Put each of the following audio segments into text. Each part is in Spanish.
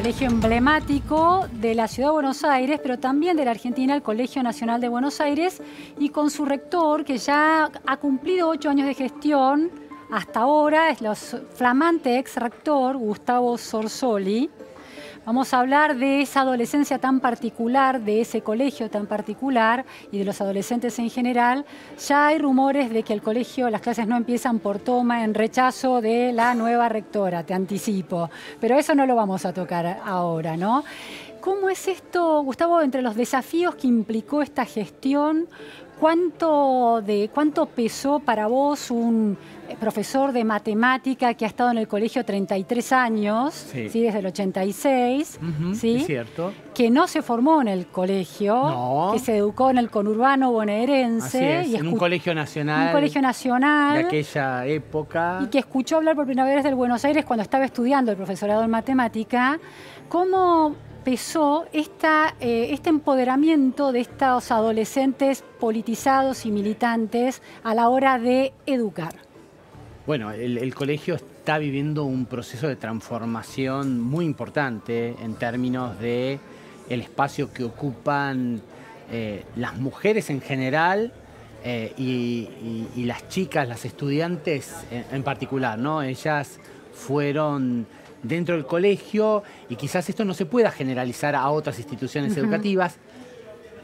colegio emblemático de la Ciudad de Buenos Aires, pero también de la Argentina, el Colegio Nacional de Buenos Aires, y con su rector, que ya ha cumplido 8 años de gestión hasta ahora, es el flamante ex-rector Gustavo Zorzoli. Vamos a hablar de esa adolescencia tan particular, de ese colegio tan particular y de los adolescentes en general. Ya hay rumores de que el colegio, las clases no empiezan por toma, en rechazo de la nueva rectora, te anticipo. Pero eso no lo vamos a tocar ahora, ¿no? ¿Cómo es esto, Gustavo, entre los desafíos que implicó esta gestión? ¿Cuánto pesó para vos un profesor de matemática que ha estado en el colegio 33 años, sí. ¿sí? Desde el 86, ¿sí? Es cierto. Que no se formó en el colegio, no. Que se educó en el conurbano bonaerense. Así es, en un colegio nacional. Un colegio nacional. De aquella época. Y que escuchó hablar por primera vez del Buenos Aires cuando estaba estudiando el profesorado en matemática. ¿Cómo pesó este empoderamiento de estos adolescentes politizados y militantes a la hora de educar? Bueno, el colegio está viviendo un proceso de transformación muy importante en términos de el espacio que ocupan las mujeres en general y las chicas, las estudiantes en particular, ¿no? Ellas fueron dentro del colegio y quizás esto no se pueda generalizar a otras instituciones educativas.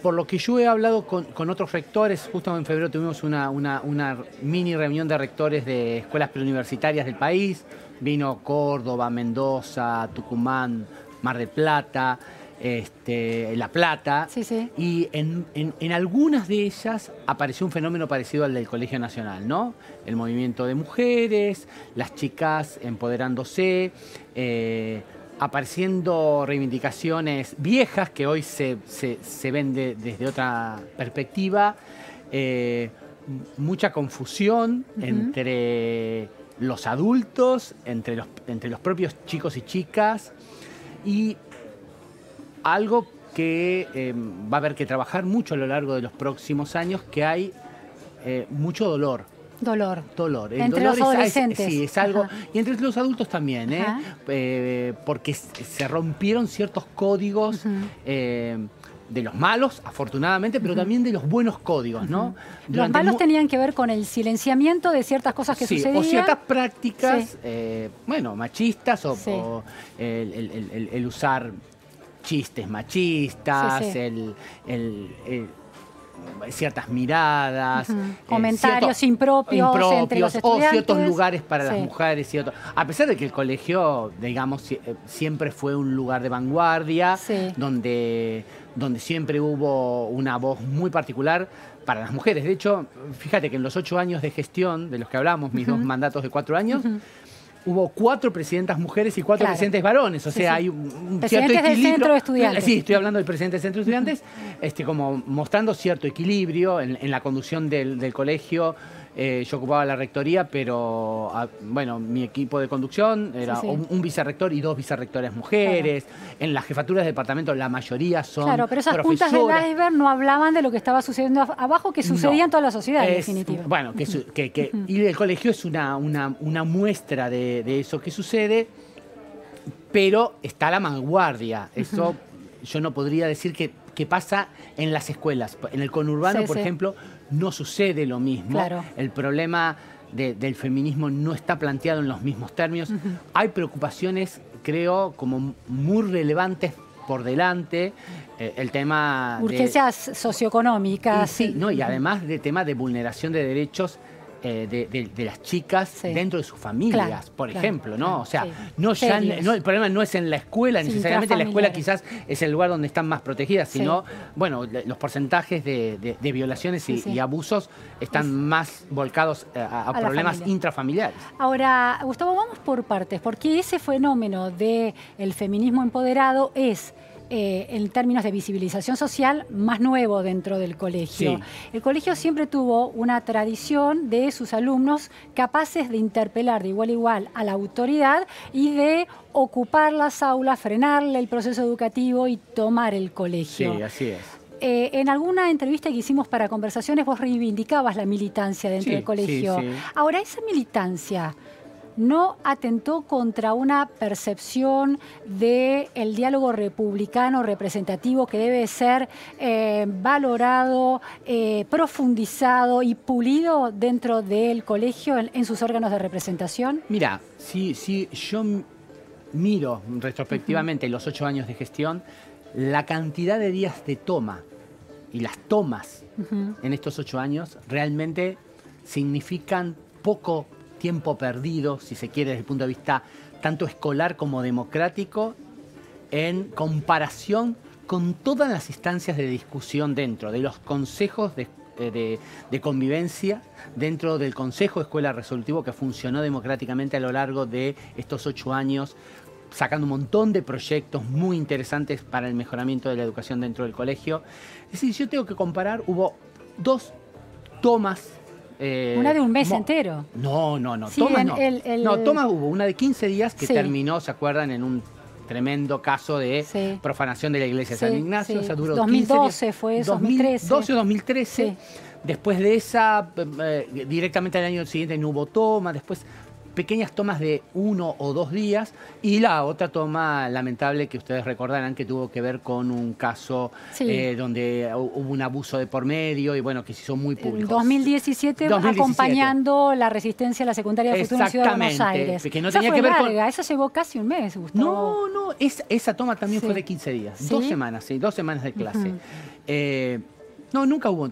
Por lo que yo he hablado con otros rectores, justo en febrero tuvimos una mini reunión de rectores de escuelas preuniversitarias del país. Vino Córdoba, Mendoza, Tucumán, Mar del Plata, La Plata. Sí, sí. Y en algunas de ellas apareció un fenómeno parecido al del Colegio Nacional, ¿no? El movimiento de mujeres, las chicas empoderándose, apareciendo reivindicaciones viejas que hoy se ven desde otra perspectiva, mucha confusión entre los adultos, entre los propios chicos y chicas, y algo que va a haber que trabajar mucho a lo largo de los próximos años, que hay mucho dolor. Dolor. Entre los adolescentes. Sí, es algo. Y entre los adultos también, porque se rompieron ciertos códigos de los malos, afortunadamente, pero también de los buenos códigos, ¿no? Los malos tenían que ver con el silenciamiento de ciertas cosas que sucedían. O ciertas prácticas, bueno, machistas, o el usar chistes machistas, ciertas miradas, comentarios impropios entre los estudiantes. O ciertos lugares para las mujeres. A pesar de que el colegio, digamos, siempre fue un lugar de vanguardia, donde siempre hubo una voz muy particular para las mujeres. De hecho, fíjate que en los 8 años de gestión, de los que hablamos, mis 2 mandatos de 4 años, hubo 4 presidentas mujeres y 4 presidentes varones. O sea, hay un cierto equilibrio. Del centro de estudiantes. Sí, estoy hablando del presidente del centro de estudiantes, como mostrando cierto equilibrio en la conducción del colegio. Yo ocupaba la rectoría, pero bueno, mi equipo de conducción era un vicerrector y 2 vicerrectoras mujeres. En las jefaturas de departamento la mayoría son pero esas profesoras. puntas del iceberg no hablaban de lo que estaba sucediendo abajo, que sucedía en toda la sociedad, en definitiva. Bueno, y el colegio es una muestra de eso que sucede, pero está a la vanguardia. Eso yo no podría decir que pasa en las escuelas. En el conurbano, por ejemplo, no sucede lo mismo. El problema del feminismo no está planteado en los mismos términos. Hay preocupaciones, creo, como muy relevantes por delante. El tema urgencias socioeconómicas. Y además de tema de vulneración de derechos de las chicas dentro de sus familias, por ejemplo, ¿no? O sea, el problema no es en la escuela necesariamente. La escuela quizás es el lugar donde están más protegidas, sino, bueno, los porcentajes de violaciones y abusos están más volcados a problemas intrafamiliares. Ahora, Gustavo, vamos por partes, porque ese fenómeno del feminismo empoderado es, en términos de visibilización social, más nuevo dentro del colegio. El colegio siempre tuvo una tradición de sus alumnos capaces de interpelar de igual a igual a la autoridad y de ocupar las aulas, frenarle el proceso educativo y tomar el colegio. Sí, así es. En alguna entrevista que hicimos para Conversaciones vos reivindicabas la militancia dentro del colegio. Ahora, esa militancia no atentó contra una percepción del diálogo republicano representativo que debe ser valorado, profundizado y pulido dentro del colegio en sus órganos de representación? Mira, si yo miro retrospectivamente los 8 años de gestión, la cantidad de días de toma y las tomas en estos 8 años realmente significan poco tiempo perdido, si se quiere, desde el punto de vista tanto escolar como democrático, en comparación con todas las instancias de discusión dentro de los consejos de convivencia, dentro del Consejo de Escuela Resolutivo que funcionó democráticamente a lo largo de estos 8 años, sacando un montón de proyectos muy interesantes para el mejoramiento de la educación dentro del colegio. Es decir, yo tengo que comparar, hubo 2 tomas. Una de un mes entero. No. Sí, Tomas no. No, tomas hubo una de 15 días que terminó, ¿se acuerdan? En un tremendo caso de profanación de la iglesia de San Ignacio. O sea, duró 2012 días. Fue eso, 2013. 2012 o 2013. Sí. Después de esa, directamente al año siguiente no hubo toma. Después pequeñas tomas de 1 o 2 días y la otra toma lamentable que ustedes recordarán que tuvo que ver con un caso donde hubo un abuso de por medio y bueno, que se hizo muy público. 2017 acompañando la resistencia a la secundaria de Futuro en Ciudad de Buenos Aires. Que no tenía que ver con... Esa llevó casi un mes, Gustavo. No, esa toma también fue de 15 días. ¿Sí? 2 semanas, 2 semanas de clase. No, nunca hubo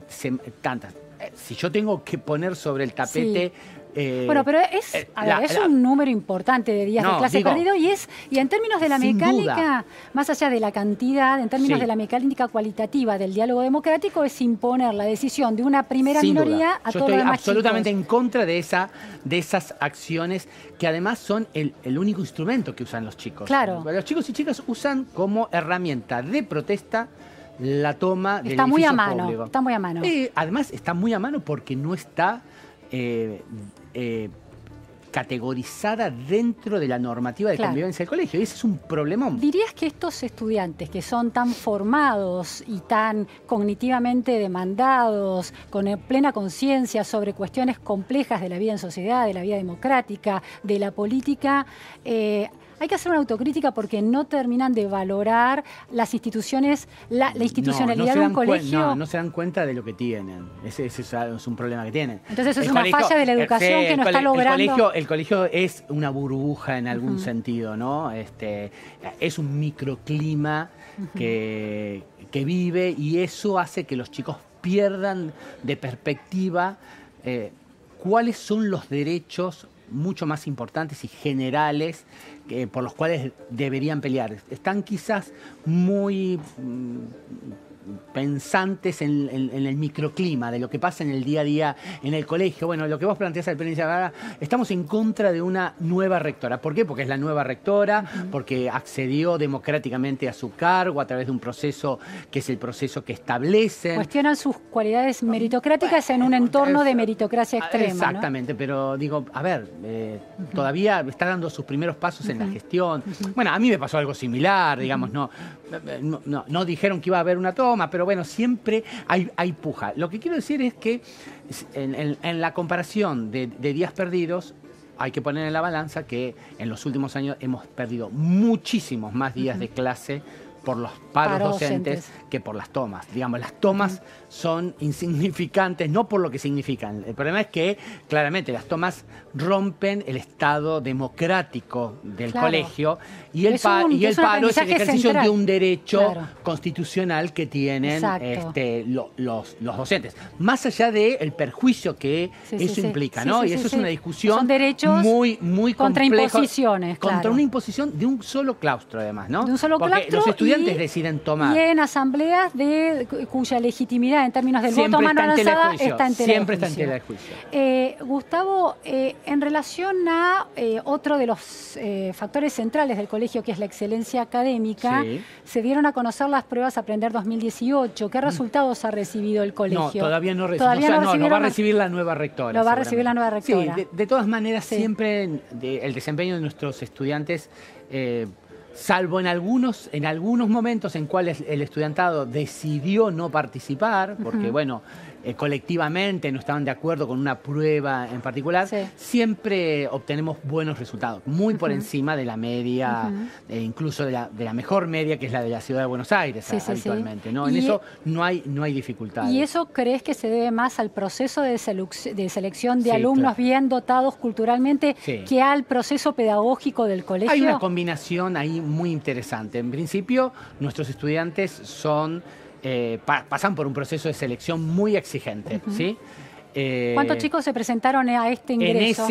tantas. Si yo tengo que poner sobre el tapete... bueno, pero es un número importante de días de clase perdido y en términos de la mecánica, más allá de la cantidad, en términos de la mecánica cualitativa del diálogo democrático, es imponer la decisión de una primera minoría a todos los demás. Yo estoy absolutamente en contra de esas acciones que además son el único instrumento que usan los chicos. Claro. Los chicos y chicas usan como herramienta de protesta la toma del edificio público. Está muy a mano. Además está muy a mano porque no está categorizada dentro de la normativa de convivencia del colegio. Y ese es un problemón. ¿Dirías que estos estudiantes que son tan formados y tan cognitivamente demandados, con plena conciencia sobre cuestiones complejas de la vida en sociedad, de la vida democrática, de la política, hay que hacer una autocrítica porque no terminan de valorar las instituciones, la institucionalidad de un colegio? No se dan cuenta de lo que tienen. Ese es un problema que tienen. Entonces es una falla de la educación que no está logrando. El colegio es una burbuja en algún sentido, ¿no? Es un microclima que vive y eso hace que los chicos pierdan de perspectiva cuáles son los derechos mucho más importantes y generales por los cuales deberían pelear. Están quizás muy pensantes en el microclima de lo que pasa en el día a día en el colegio. Bueno, lo que vos planteás al principio, ahora estamos en contra de una nueva rectora. ¿Por qué? Porque es la nueva rectora, porque accedió democráticamente a su cargo a través de un proceso que es el proceso que establecen. Cuestionan sus cualidades meritocráticas en un entorno de meritocracia extrema. Exactamente, ¿no? Pero digo, a ver, todavía está dando sus primeros pasos en la gestión. Bueno, a mí me pasó algo similar, digamos, no dijeron que iba a haber una toma, pero bueno, siempre hay puja. Lo que quiero decir es que en la comparación de días perdidos, hay que poner en la balanza que en los últimos años hemos perdido muchísimos más días de clase por los paros docentes que por las tomas. Digamos, las tomas son insignificantes, no por lo que significan. El problema es que, claramente, las tomas rompen el estado democrático del colegio y el paro es el ejercicio de un derecho constitucional que tienen los docentes. Más allá del perjuicio que eso implica, ¿no? Y eso es una discusión muy contra compleja. Imposiciones, contra una imposición de un solo claustro, además, ¿no? De un solo claustro. Los estudiantes deciden tomar. Y en asambleas cuya legitimidad en términos del voto a mano alzada está en tela de juicio. Gustavo, en relación a otro de los factores centrales del colegio, que es la excelencia académica, se dieron a conocer las pruebas Aprender 2018. ¿Qué resultados ha recibido el colegio? No, todavía no recibió. Lo va a recibir la nueva rectora. Lo va a recibir la nueva rectora. Sí, de todas maneras, siempre el desempeño de nuestros estudiantes... salvo en algunos momentos en cuales el estudiantado decidió no participar, porque bueno, colectivamente no estaban de acuerdo con una prueba en particular, siempre obtenemos buenos resultados, muy por encima de la media, incluso de la mejor media, que es la de la Ciudad de Buenos Aires habitualmente. ¿No? En eso no hay dificultades. ¿Y eso crees que se debe más al proceso de selección de alumnos bien dotados culturalmente que al proceso pedagógico del colegio? Hay una combinación ahí muy interesante. En principio, nuestros estudiantes pasan por un proceso de selección muy exigente. ¿Sí? ¿Cuántos chicos se presentaron a este ingreso?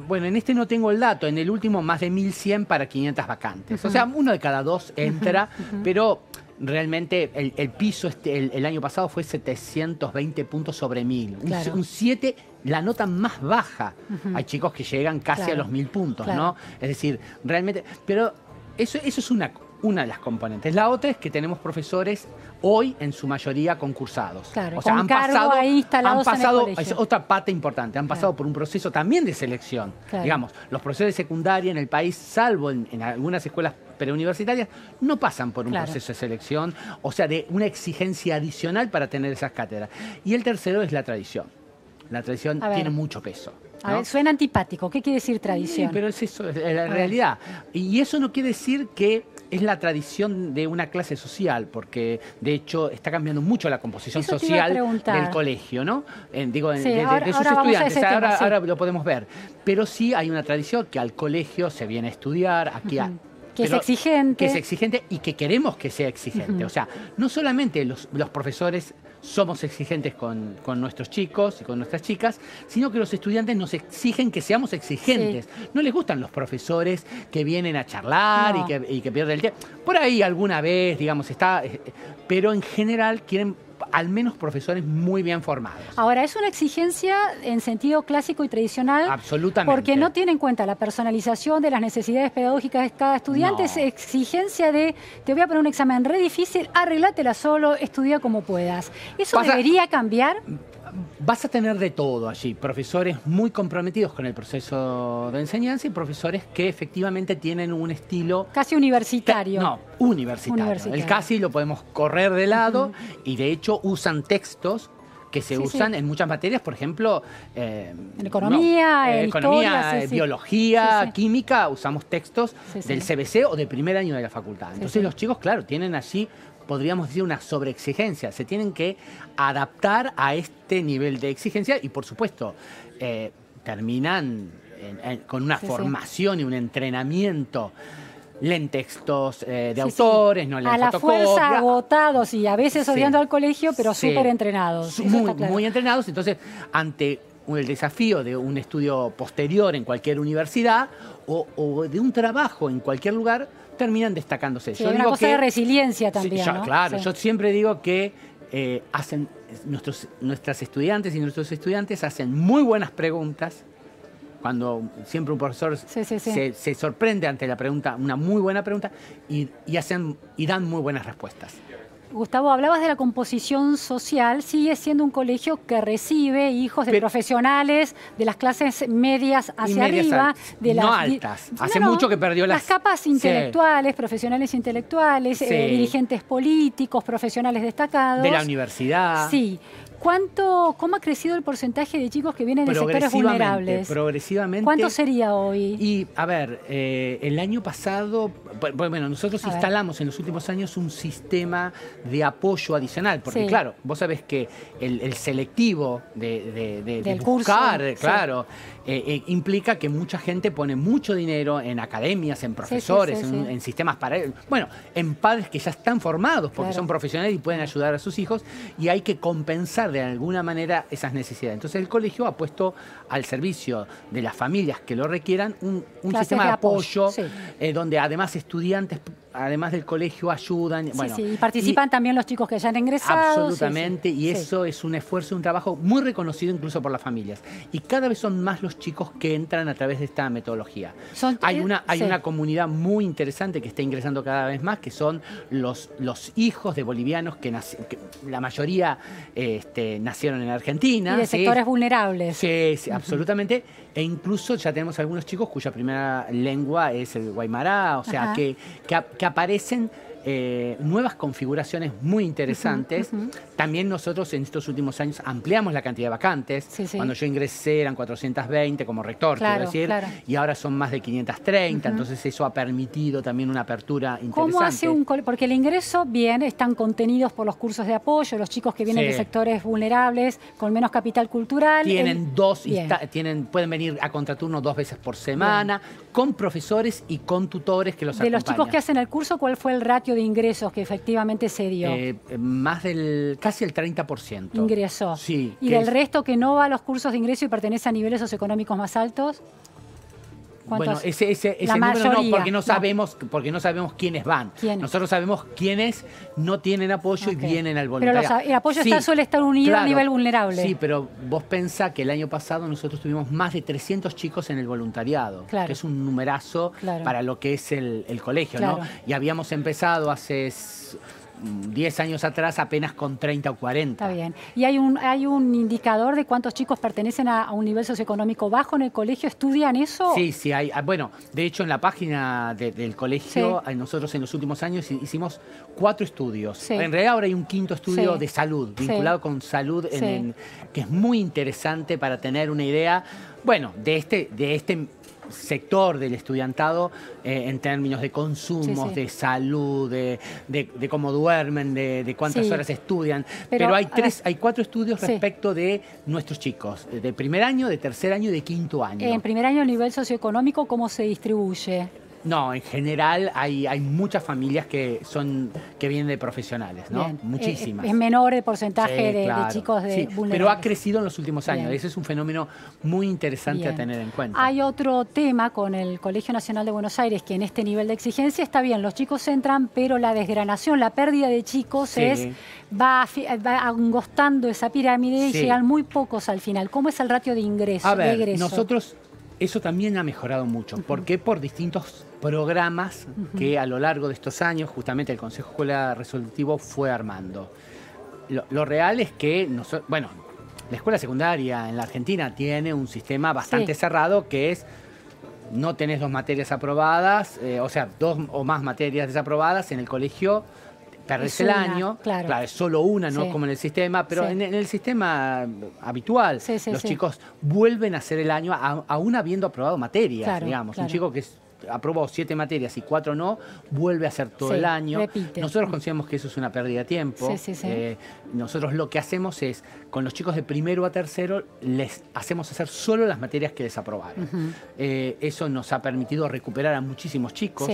Bueno, en este no tengo el dato. En el último, más de 1.100 para 500 vacantes. O sea, uno de cada dos entra, pero realmente el piso el año pasado fue 720 puntos sobre 1.000. Claro. Un 7, la nota más baja. Hay chicos que llegan casi a los 1.000 puntos, ¿no? Es decir, realmente... Pero eso es una de las componentes. La otra es que tenemos profesores hoy en su mayoría concursados. Claro, o sea, han pasado es otra pata importante, han pasado por un proceso también de selección. Digamos, los profesores de secundaria en el país, salvo en algunas escuelas preuniversitarias, no pasan por un proceso de selección, o sea, de una exigencia adicional para tener esas cátedras. Y el tercero es la tradición. La tradición tiene mucho peso, ¿no? A ver, suena antipático. ¿Qué quiere decir tradición? Sí, pero es eso, es la realidad. Y eso no quiere decir que es la tradición de una clase social, porque de hecho está cambiando mucho la composición social del colegio, ¿no? De sus estudiantes. Ahora lo podemos ver. Pero sí hay una tradición que al colegio se viene a estudiar, aquí que es exigente. Que es exigente y que queremos que sea exigente. O sea, no solamente los profesores somos exigentes con nuestros chicos y con nuestras chicas, sino que los estudiantes nos exigen que seamos exigentes. No les gustan los profesores que vienen a charlar y que pierden el tiempo. Por ahí alguna vez, digamos, pero en general quieren al menos profesores muy bien formados. Ahora, es una exigencia en sentido clásico y tradicional. Absolutamente. Porque no tiene en cuenta la personalización de las necesidades pedagógicas de cada estudiante. Es exigencia de, te voy a poner un examen re difícil, arreglátela solo, estudia como puedas. ¿Eso debería cambiar? Vas a tener de todo allí, profesores muy comprometidos con el proceso de enseñanza y profesores que efectivamente tienen un estilo... Casi universitario. No, universitario. El casi lo podemos correr de lado y de hecho usan textos que se usan en muchas materias, por ejemplo... en economía, en historia, biología, química, usamos textos del CBC o de primer año de la facultad. Entonces los chicos, claro, tienen allí... podríamos decir una sobreexigencia, se tienen que adaptar a este nivel de exigencia y por supuesto terminan con una formación y un entrenamiento. Leen textos de autores, no leen a la fuerza agotados y a veces odiando al colegio, pero súper entrenados. Muy entrenados, entonces ante el desafío de un estudio posterior en cualquier universidad o de un trabajo en cualquier lugar, terminan destacándose. Sí, hay una cosa de resiliencia también, ¿no? Claro, yo siempre digo que nuestras estudiantes y nuestros estudiantes hacen muy buenas preguntas. Cuando siempre un profesor se sorprende ante la pregunta, una muy buena pregunta, y dan muy buenas respuestas. Gustavo, hablabas de la composición social. Sigue siendo un colegio que recibe hijos de profesionales de las clases medias hacia arriba. No altas. Hace mucho que perdió las capas intelectuales, profesionales intelectuales, dirigentes políticos, profesionales destacados. De la universidad. Sí. ¿Cómo ha crecido el porcentaje de chicos que vienen de sectores vulnerables? Progresivamente. ¿Cuánto sería hoy? Y, a ver, el año pasado, bueno, nosotros instalamos en los últimos años un sistema de apoyo adicional, porque claro, vos sabés que el selectivo de buscar, curso, implica que mucha gente pone mucho dinero en academias, en profesores, en sistemas bueno, en padres que ya están formados porque son profesionales y pueden ayudar a sus hijos, y hay que compensar de alguna manera esas necesidades. Entonces el colegio ha puesto al servicio de las familias que lo requieran un sistema de apoyo donde además estudiantes, además del colegio, ayudan. Y participan también los chicos que ya han ingresado. Absolutamente, y eso es un esfuerzo, un trabajo muy reconocido incluso por las familias. Y cada vez son más los chicos que entran a través de esta metodología. Hay una comunidad muy interesante que está ingresando cada vez más, que son los hijos de bolivianos que la mayoría nacieron en Argentina. Y de sectores vulnerables. Sí, absolutamente. E incluso ya tenemos algunos chicos cuya primera lengua es el guaymará, o sea, que aparecen nuevas configuraciones muy interesantes. También nosotros en estos últimos años ampliamos la cantidad de vacantes. Cuando yo ingresé eran 420 como rector, quiero decir, y ahora son más de 530, entonces eso ha permitido también una apertura interesante. ¿Cómo hace un colegio? Porque el ingreso, bien, están contenidos por los cursos de apoyo, los chicos que vienen de sectores vulnerables, con menos capital cultural. Tienen pueden venir a contraturno 2 veces por semana, con profesores y con tutores que los acompañan. De los chicos que hacen el curso, ¿cuál fue el ratio de ingresos que efectivamente se dio? Casi el 30%. Ingresó. Sí. ¿Y del resto que no va a los cursos de ingreso y pertenece a niveles socioeconómicos más altos? Bueno, ese número no, porque no sabemos quiénes van. Nosotros sabemos quiénes no tienen apoyo y vienen al voluntariado. Pero el apoyo suele estar unido a nivel vulnerable. Sí, pero vos pensá que el año pasado nosotros tuvimos más de 300 chicos en el voluntariado, que es un numerazo para lo que es el colegio, ¿no? Y habíamos empezado hace 10 años atrás apenas con 30 o 40. Está bien. ¿Y hay un indicador de cuántos chicos pertenecen a un nivel socioeconómico bajo en el colegio? ¿Estudian eso? Sí, hay. Bueno, de hecho en la página del colegio, nosotros en los últimos años hicimos 4 estudios. En realidad ahora hay un 5.º estudio de salud, vinculado con salud, que es muy interesante para tener una idea, bueno, de este sector del estudiantado en términos de consumos, de salud, de cómo duermen, de cuántas horas estudian. Pero hay 4 estudios respecto de nuestros chicos, de primer año, de tercer año y de quinto año. En primer año, el nivel socioeconómico, ¿cómo se distribuye? No, en general hay muchas familias que vienen de profesionales, ¿no? Bien. Muchísimas. Es menor el porcentaje de chicos vulnerables. Pero ha crecido en los últimos años. Ese es un fenómeno muy interesante a tener en cuenta. Hay otro tema con el Colegio Nacional de Buenos Aires, que en este nivel de exigencia está bien, los chicos entran, pero la desgranación, la pérdida de chicos va angostando esa pirámide y llegan muy pocos al final. ¿Cómo es el ratio de ingreso? A ver, nosotros... Eso también ha mejorado mucho. ¿Por qué? Por distintos programas que a lo largo de estos años justamente el Consejo Escuela Resolutivo fue armando. Lo real es que, la escuela secundaria en la Argentina tiene un sistema bastante cerrado, que es no tenés 2 materias aprobadas, 2 o más materias desaprobadas en el colegio, perdés el año, claro, es solo una, no como en el sistema, pero en el sistema habitual, los chicos vuelven a hacer el año aún habiendo aprobado materias, digamos. Un chico que aprobó 7 materias y 4 no, vuelve a hacer todo el año. Repite. Nosotros consideramos que eso es una pérdida de tiempo. Nosotros lo que hacemos es, con los chicos de primero a tercero, les hacemos hacer solo las materias que desaprobaron. Eso nos ha permitido recuperar a muchísimos chicos.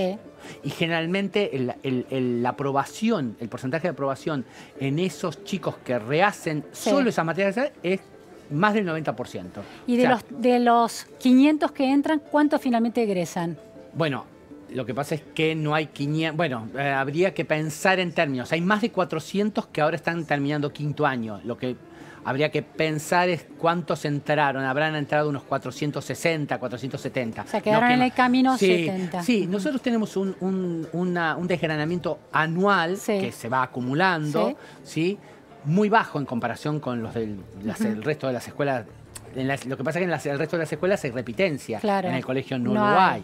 Y generalmente la aprobación, el porcentaje de aprobación en esos chicos que rehacen solo esas materias es más del 90%. ¿Y de los 500 que entran, cuántos finalmente egresan? Bueno, lo que pasa es que no hay 500... Bueno, habría que pensar en términos. Hay más de 400 que ahora están terminando quinto año. Lo que habría que pensar es cuántos entraron. Habrán entrado unos 460, 470. O sea, quedaron en el camino 70. Sí, nosotros tenemos un desgranamiento anual que se va acumulando, muy bajo en comparación con los del resto de las escuelas. Lo que pasa es que en el resto de las escuelas hay repitencia, en el colegio no lo hay.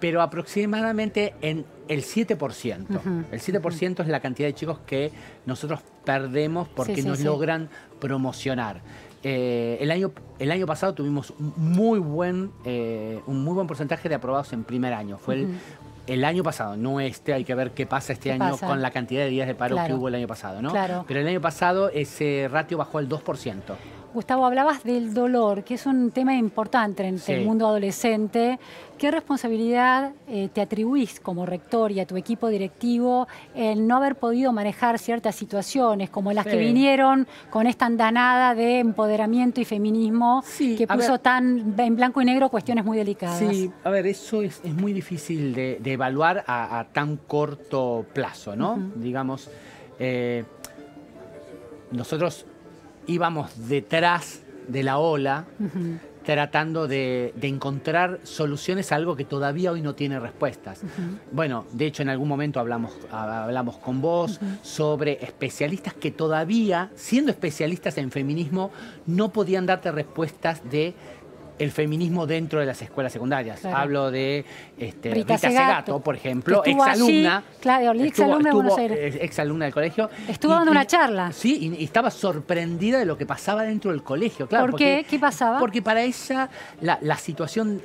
Pero aproximadamente en el 7%. El 7% es la cantidad de chicos que nosotros perdemos porque nos logran promocionar. El año pasado tuvimos un muy buen porcentaje de aprobados en primer año. Fue el año pasado, no hay que ver qué pasa este año con la cantidad de días de paro que hubo el año pasado, ¿no? Pero el año pasado ese ratio bajó al 2%. Gustavo, hablabas del dolor, que es un tema importante en el mundo adolescente. ¿Qué responsabilidad te atribuís como rector y a tu equipo directivo en no haber podido manejar ciertas situaciones como las que vinieron con esta andanada de empoderamiento y feminismo que puso tan en blanco y negro cuestiones muy delicadas? Sí, a ver, eso es muy difícil de evaluar a tan corto plazo, ¿no? Digamos, nosotros íbamos detrás de la ola tratando de encontrar soluciones a algo que todavía hoy no tiene respuestas. Bueno, de hecho en algún momento hablamos con vos sobre especialistas que todavía, siendo especialistas en feminismo, no podían darte respuestas de el feminismo dentro de las escuelas secundarias. Claro. Hablo de Rita Rita Segato, por ejemplo, que estuvo exalumna. allí, claro, exalumna de Buenos Aires. Exalumna del colegio. Estuvo dando una charla. Sí, y estaba sorprendida de lo que pasaba dentro del colegio. Claro, ¿Por qué? ¿Qué pasaba? Porque para ella la situación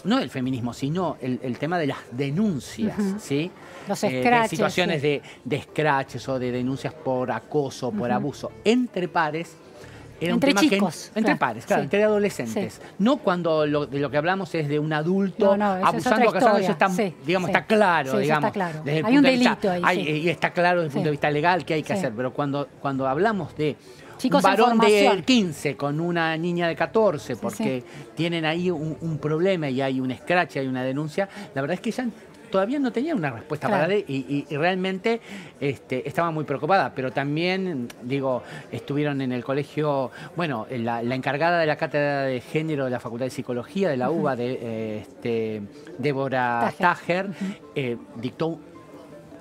no del feminismo, sino el tema de las denuncias, ¿sí? Los de scratches, situaciones sí. de scratches o de denuncias por acoso, por abuso entre pares. Era Entre un tema chicos, entre claro, pares, claro, sí. entre adolescentes. Sí. No cuando de lo que hablamos es de un adulto No, esa es abusando otra o casado, historia. eso está, Sí, digamos, sí. está claro, Sí, eso digamos. está claro. Desde el Hay punto un de vista- delito ahí, sí. y está claro desde el Sí. punto de vista legal qué hay que Sí. hacer, pero cuando hablamos de Chicos un en varón de formación. 15 con una niña de 14 porque tienen ahí un problema y hay un scratch, hay una denuncia, la verdad es que ella todavía no tenía una respuesta Claro. para él y realmente estaba muy preocupada, pero también, digo, estuvieron en el colegio, bueno, la encargada de la cátedra de género de la Facultad de Psicología de la UBA, Débora Tajer, dictó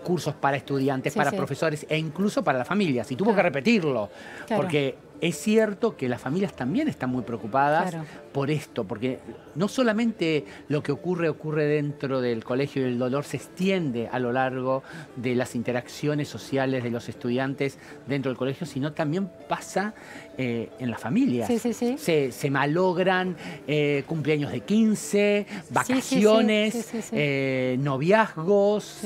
cursos para estudiantes, para profesores e incluso para las familias. Y tuvo que repetirlo, porque es cierto que las familias también están muy preocupadas por esto, porque no solamente lo que ocurre dentro del colegio y el dolor se extiende a lo largo de las interacciones sociales de los estudiantes dentro del colegio, sino también pasa en las familias. Se malogran cumpleaños de 15, vacaciones, noviazgos,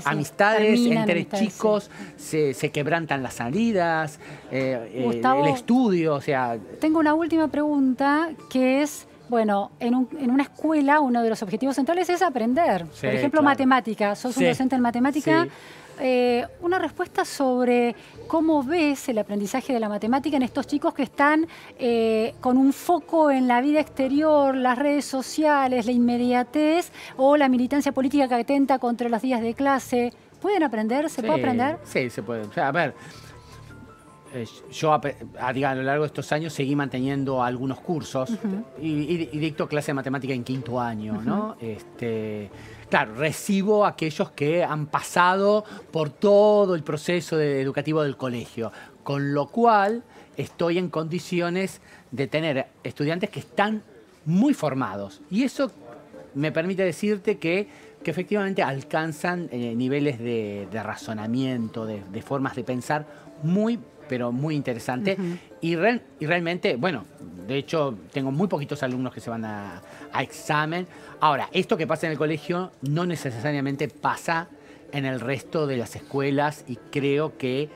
amistades entre chicos, se quebrantan las salidas, Gustavo, el estudio, o sea... Tengo una última pregunta que es, bueno, en una escuela uno de los objetivos centrales es aprender. Por ejemplo, matemática. Sos un docente en matemática. Una respuesta sobre cómo ves el aprendizaje de la matemática en estos chicos que están con un foco en la vida exterior, las redes sociales, la inmediatez o la militancia política que atenta contra los días de clase. ¿Pueden aprender? ¿Se puede aprender? Sí, se puede. O sea, a ver, yo a lo largo de estos años seguí manteniendo algunos cursos y dicto clase de matemática en 5º año, ¿no? Claro, recibo a aquellos que han pasado por todo el proceso educativo del colegio, con lo cual estoy en condiciones de tener estudiantes que están muy formados. Y eso me permite decirte que efectivamente alcanzan niveles de razonamiento, de formas de pensar pero muy interesante. Y realmente, bueno, de hecho, tengo muy poquitos alumnos que se van a examen. Ahora, esto que pasa en el colegio no necesariamente pasa en el resto de las escuelas y creo que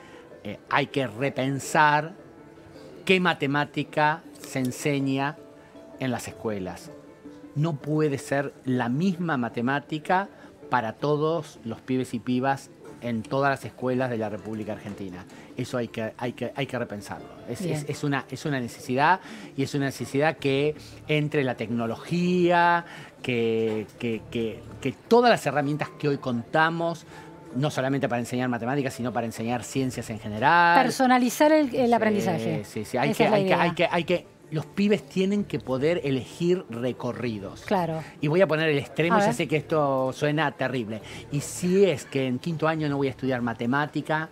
hay que repensar qué matemática se enseña en las escuelas. No puede ser la misma matemática para todos los pibes y pibas en todas las escuelas de la República Argentina. Eso hay que repensarlo. Es una necesidad, y es una necesidad que entre la tecnología, que todas las herramientas que hoy contamos, no solamente para enseñar matemáticas, sino para enseñar ciencias en general. Personalizar el aprendizaje. Sí. Los pibes tienen que poder elegir recorridos. Claro. Y voy a poner el extremo, ya sé que esto suena terrible. Y si es que en 5º año no voy a estudiar matemática,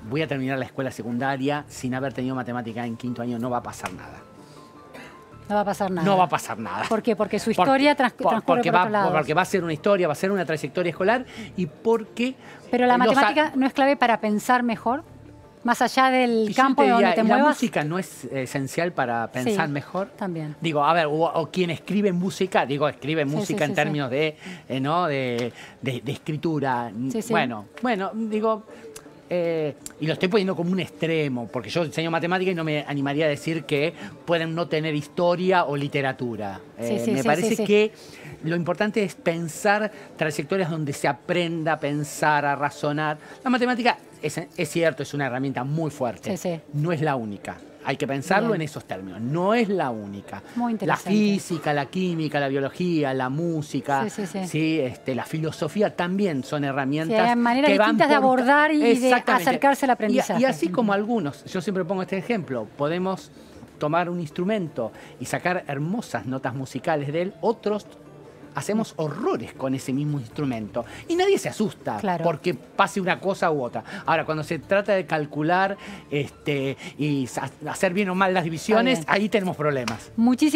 voy a terminar la escuela secundaria sin haber tenido matemática en 5º año, no va a pasar nada. No va a pasar nada. No va a pasar nada. ¿Por qué? Porque su historia transcurre por otro lado. Porque va a ser una historia, va a ser una trayectoria escolar y porque... Pero la matemática no es clave para pensar mejor. Más allá del campo donde te muevas. ¿La música no es esencial para pensar mejor? También. Digo, a ver, o quien escribe música, escribe música en términos de escritura. Bueno, digo, y lo estoy poniendo como un extremo, porque yo enseño matemática y no me animaría a decir que pueden no tener historia o literatura. Me parece que lo importante es pensar trayectorias donde se aprenda a pensar, a razonar. La matemática es cierto, es una herramienta muy fuerte. No es la única. Hay que pensarlo en esos términos. No es la única. Muy interesante. La física, la química, la biología, la música, la filosofía también son herramientas hay maneras distintas de abordar y de acercarse al aprendizaje. Y así como algunos, yo siempre pongo este ejemplo, podemos tomar un instrumento y sacar hermosas notas musicales de él, otros hacemos horrores con ese mismo instrumento. Y nadie se asusta porque pase una cosa u otra. Ahora, cuando se trata de calcular y hacer bien o mal las divisiones, ahí tenemos problemas. Muchísimas